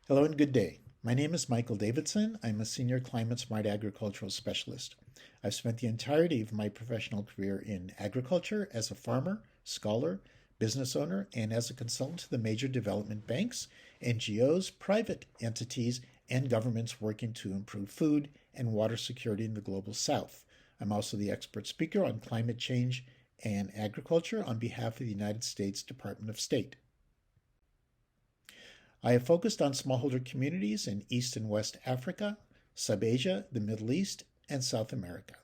Hello and good day. My name is Michael Davidson. I'm a senior climate smart agricultural specialist. I've spent the entirety of my professional career in agriculture as a farmer, scholar, business owner, and as a consultant to the major development banks, NGOs, private entities, and governments working to improve food and water security in the global south. I'm also the expert speaker on climate change and agriculture on behalf of the United States Department of State. I have focused on smallholder communities in East and West Africa, Sub-Asia, the Middle East, and South America.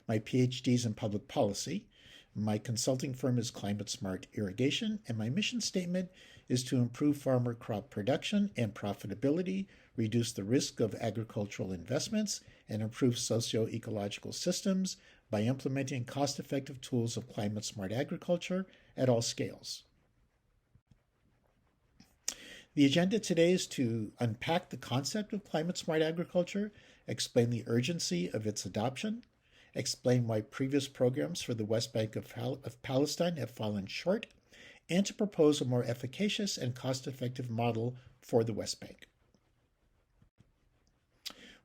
My PhD is in public policy. My consulting firm is Climate Smart Irrigation, and my mission statement is to improve farmer crop production and profitability, reduce the risk of agricultural investments, and improve socio-ecological systems by implementing cost-effective tools of climate smart agriculture at all scales. The agenda today is to unpack the concept of climate smart agriculture, explain the urgency of its adoption, explain why previous programs for the West Bank of Palestine have fallen short, and to propose a more efficacious and cost-effective model for the West Bank.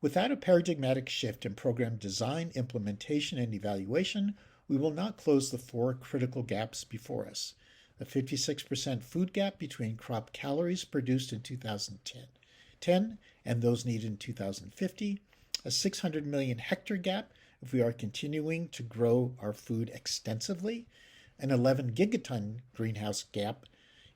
Without a paradigmatic shift in program design, implementation, and evaluation, we will not close the four critical gaps before us: a 56% food gap between crop calories produced in 2010 and those needed in 2050, a 600 million hectare gap if we are continuing to grow our food extensively, an 11 gigaton greenhouse gap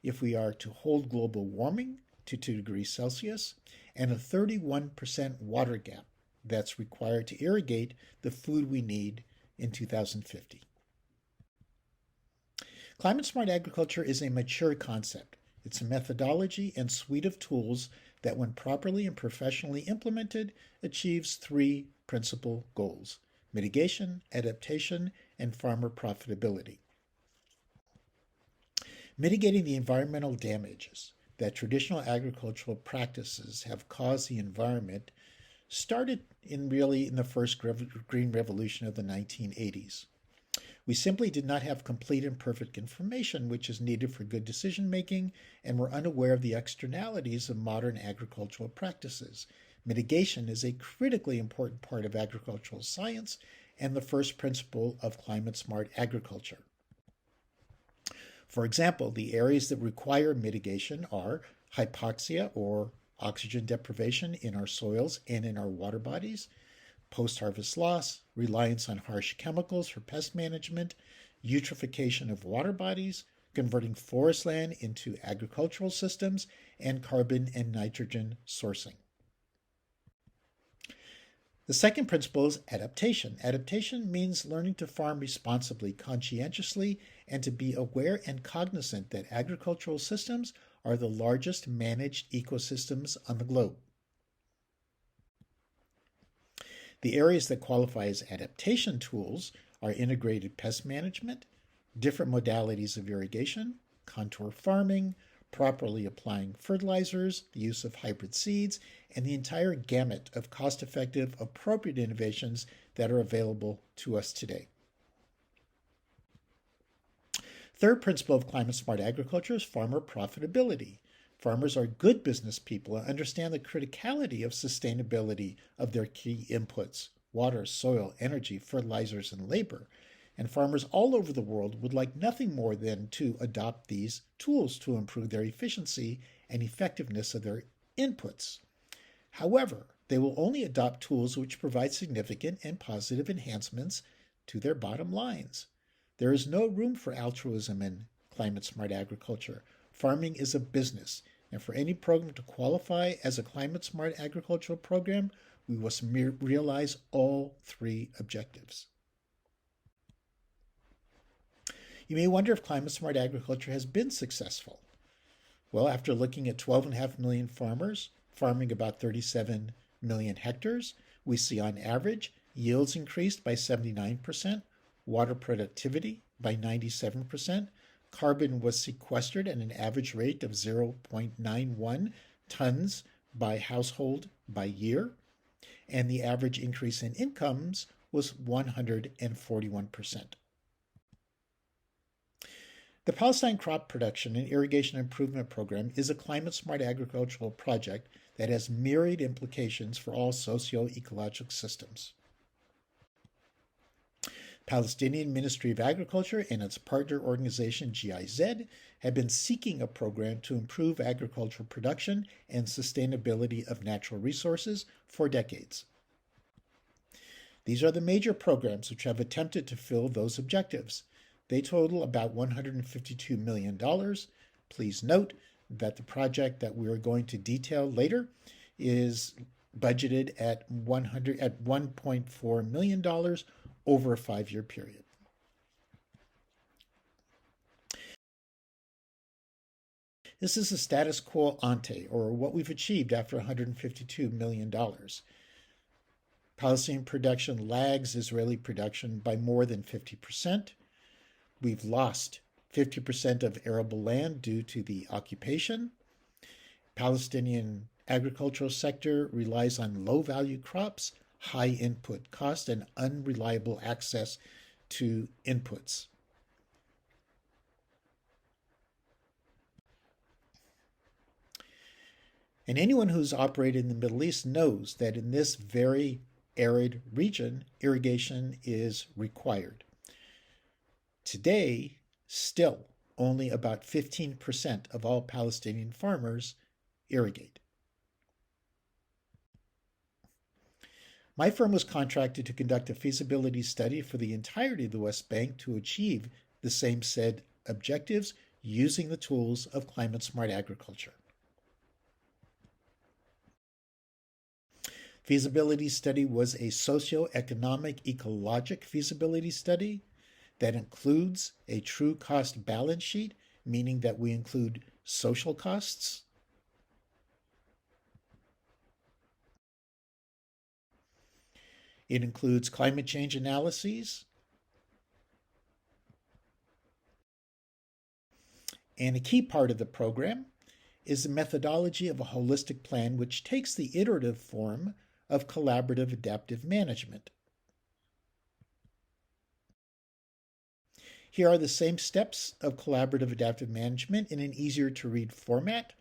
if we are to hold global warming to 2 degrees Celsius, and a 31% water gap that's required to irrigate the food we need in 2050. Climate smart agriculture is a mature concept. It's a methodology and suite of tools that, when properly and professionally implemented, achieves three principal goals: mitigation, adaptation, and farmer profitability. Mitigating the environmental damages that traditional agricultural practices have caused the environment started in the first green revolution of the 1980s. We simply did not have complete and perfect information which is needed for good decision making, and were unaware of the externalities of modern agricultural practices. Mitigation is a critically important part of agricultural science and the first principle of climate smart agriculture. For example, the areas that require mitigation are hypoxia, or oxygen deprivation in our soils and in our water bodies; post-harvest loss; reliance on harsh chemicals for pest management; eutrophication of water bodies; converting forest land into agricultural systems; and carbon and nitrogen sourcing. The second principle is adaptation. Adaptation means learning to farm responsibly, conscientiously, and to be aware and cognizant that agricultural systems are the largest managed ecosystems on the globe. The areas that qualify as adaptation tools are integrated pest management, different modalities of irrigation, contour farming, properly applying fertilizers, the use of hybrid seeds, and the entire gamut of cost-effective, appropriate innovations that are available to us today. Third principle of climate smart agriculture is farmer profitability. Farmers are good business people and understand the criticality of sustainability of their key inputs: water, soil, energy, fertilizers, and labor. And farmers all over the world would like nothing more than to adopt these tools to improve their efficiency and effectiveness of their inputs. However, they will only adopt tools which provide significant and positive enhancements to their bottom lines. There is no room for altruism in climate smart agriculture. Farming is a business, and for any program to qualify as a climate smart agricultural program, we must realize all three objectives. You may wonder if climate smart agriculture has been successful. Well, after looking at 12.5 million farmers farming about 37 million hectares, we see on average yields increased by 79%, water productivity by 97%, carbon was sequestered at an average rate of 0.91 tons by household by year, and the average increase in incomes was 141%. The Palestine Crop Production and Irrigation Improvement Program is a climate-smart agricultural project that has myriad implications for all socio-ecological systems. Palestinian Ministry of Agriculture and its partner organization GIZ have been seeking a program to improve agricultural production and sustainability of natural resources for decades. These are the major programs which have attempted to fill those objectives. They total about $152 million. Please note that the project that we are going to detail later is budgeted at $1.4 million over a 5-year period. This is the status quo ante, or what we've achieved after $152 million. Palestinian production lags Israeli production by more than 50%. We've lost 50% of arable land due to the occupation. Palestinian agricultural sector relies on low-value crops, high input cost, and unreliable access to inputs. And anyone who's operated in the Middle East knows that in this very arid region, irrigation is required. Today, still, only about 15% of all Palestinian farmers irrigate. My firm was contracted to conduct a feasibility study for the entirety of the West Bank to achieve the same said objectives using the tools of climate-smart agriculture. Feasibility study was a socio-economic ecologic feasibility study that includes a true cost balance sheet, meaning that we include social costs, it includes climate change analyses, and a key part of the program is the methodology of a holistic plan which takes the iterative form of collaborative adaptive management. Here are the same steps of collaborative adaptive management in an easier to read format.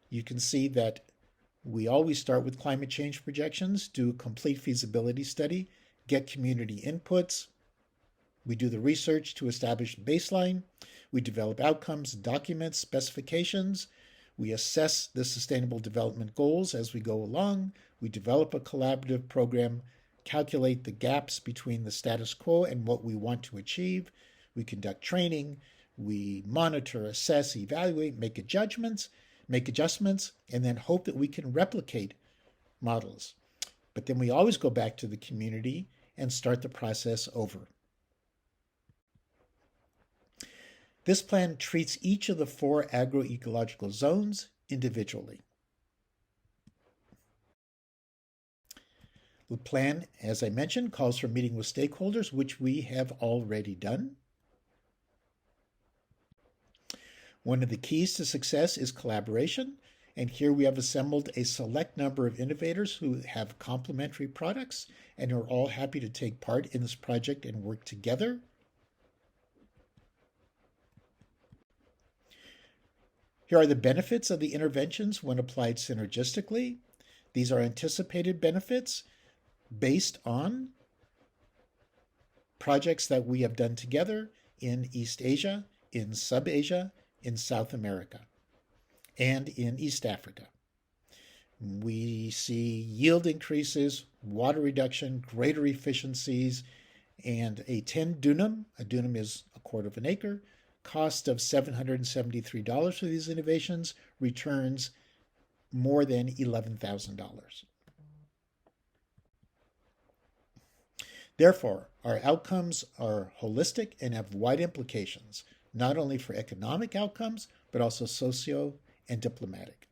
You can see that we always start with climate change projections, do a complete feasibility study, get community inputs. We do the research to establish a baseline. We develop outcomes, documents, specifications. We assess the sustainable development goals as we go along. We develop a collaborative program, calculate the gaps between the status quo and what we want to achieve. We conduct training. We monitor, assess, evaluate, make adjustments, and then hope that we can replicate models. But then we always go back to the community and start the process over. This plan treats each of the 4 agroecological zones individually. The plan, as I mentioned, calls for meeting with stakeholders, which we have already done. One of the keys to success is collaboration, and here we have assembled a select number of innovators who have complementary products and are all happy to take part in this project and work together. Here are the benefits of the interventions when applied synergistically. These are anticipated benefits based on projects that we have done together in East Asia, in Sub-Asia, in South America, and in East Africa. We see yield increases, water reduction, greater efficiencies, and a 10 dunam, a dunam is a quarter of an acre, cost of $773 for these innovations returns more than $11,000. Therefore, our outcomes are holistic and have wide implications, not only for economic outcomes, but also socio and diplomatic.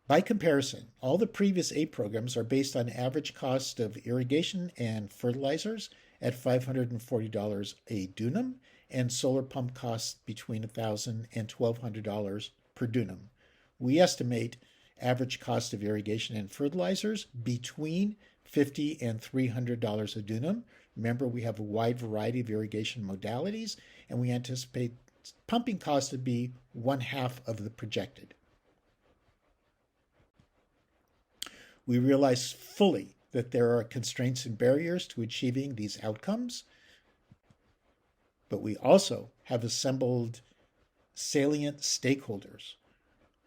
By comparison, all the previous 8 programs are based on average cost of irrigation and fertilizers at $540 a dunam, and solar pump costs between $1,000 and $1,200 per dunam. We estimate Average cost of irrigation and fertilizers between $50 and $300 a dunam. Remember, we have a wide variety of irrigation modalities, and we anticipate pumping costs to be 1/2 of the projected. We realize fully that there are constraints and barriers to achieving these outcomes, but we also have assembled salient stakeholders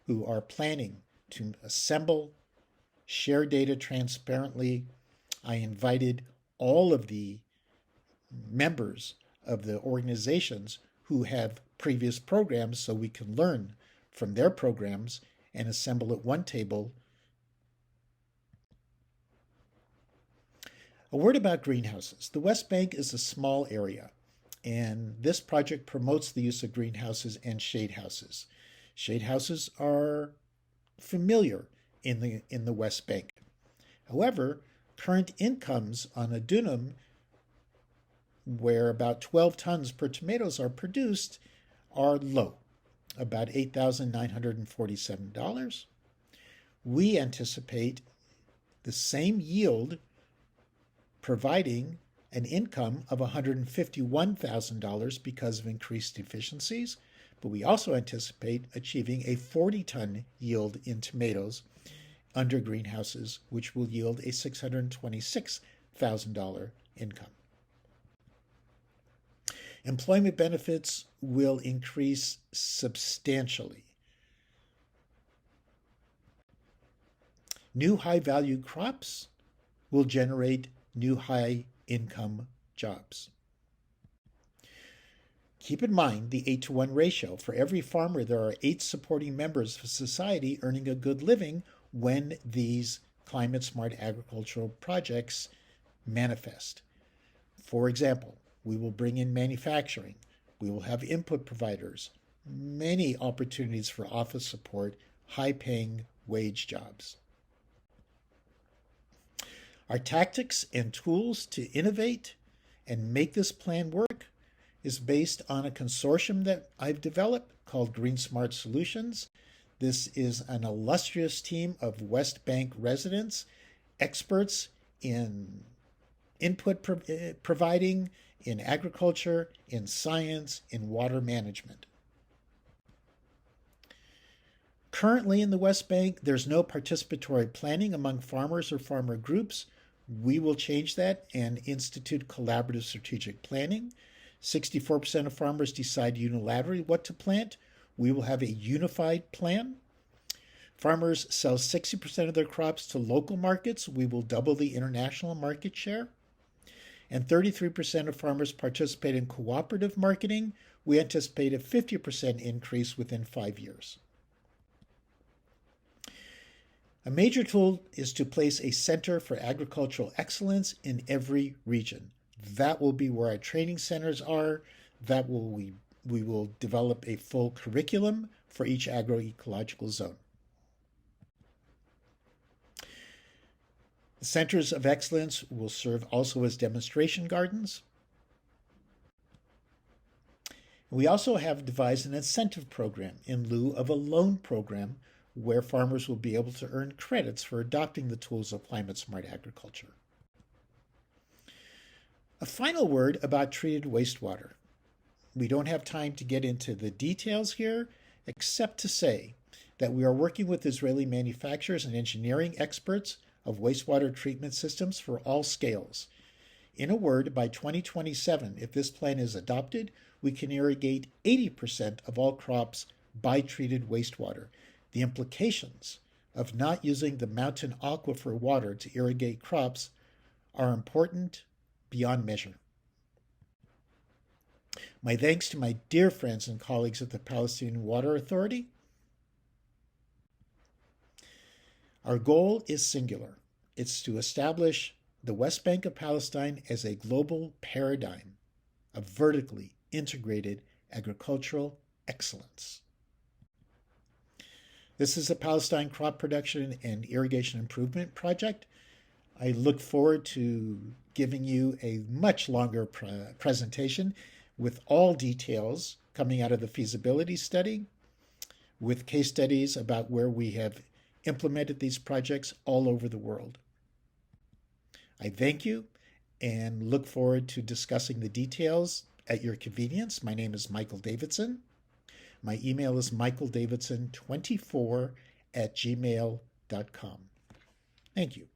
who are planning to assemble, share data transparently. I invited all of the members of the organizations who have previous programs so we can learn from their programs and assemble at one table. A word about greenhouses. The West Bank is a small area, and this project promotes the use of greenhouses and shade houses. Shade houses are familiar in the West Bank. However, current incomes on a dunam, where about 12 tons per tomatoes are produced, are low, about $8,947. We anticipate the same yield providing an income of $151,000 because of increased efficiencies, but we also anticipate achieving a 40-ton yield in tomatoes under greenhouses, which will yield a $626,000 income. Employment benefits will increase substantially. New high-value crops will generate new high-income jobs. Keep in mind the 8-to-1 ratio. For every farmer, there are 8 supporting members of society earning a good living when these climate-smart agricultural projects manifest. For example, we will bring in manufacturing. We will have input providers, many opportunities for office support, high-paying wage jobs. Our tactics and tools to innovate and make this plan work is based on a consortium that I've developed called Green Smart Solutions. This is an illustrious team of West Bank residents, experts in input providing, in agriculture, in science, in water management. Currently in the West Bank, there's no participatory planning among farmers or farmer groups. We will change that and institute collaborative strategic planning. 64% of farmers decide unilaterally what to plant. We will have a unified plan. Farmers sell 60% of their crops to local markets. We will double the international market share. And 33% of farmers participate in cooperative marketing. We anticipate a 50% increase within 5 years. A major tool is to place a center for agricultural excellence in every region. That will be where our training centers are. We will develop a full curriculum for each agroecological zone. The centers of excellence will serve also as demonstration gardens. We also have devised an incentive program in lieu of a loan program where farmers will be able to earn credits for adopting the tools of climate-smart agriculture. A final word about treated wastewater. We don't have time to get into the details here, except to say that we are working with Israeli manufacturers and engineering experts of wastewater treatment systems for all scales. In a word, by 2027, if this plan is adopted, we can irrigate 80% of all crops by treated wastewater. The implications of not using the mountain aquifer water to irrigate crops are important beyond measure. My thanks to my dear friends and colleagues at the Palestinian Water Authority. Our goal is singular. It's to establish the West Bank of Palestine as a global paradigm of vertically integrated agricultural excellence. This is a Palestine Crop Production and Irrigation Improvement Project. I look forward to giving you a much longer presentation with all details coming out of the feasibility study, with case studies about where we have implemented these projects all over the world. I thank you and look forward to discussing the details at your convenience. My name is Michael Davidson. My email is michaeldavidson24@gmail.com. Thank you.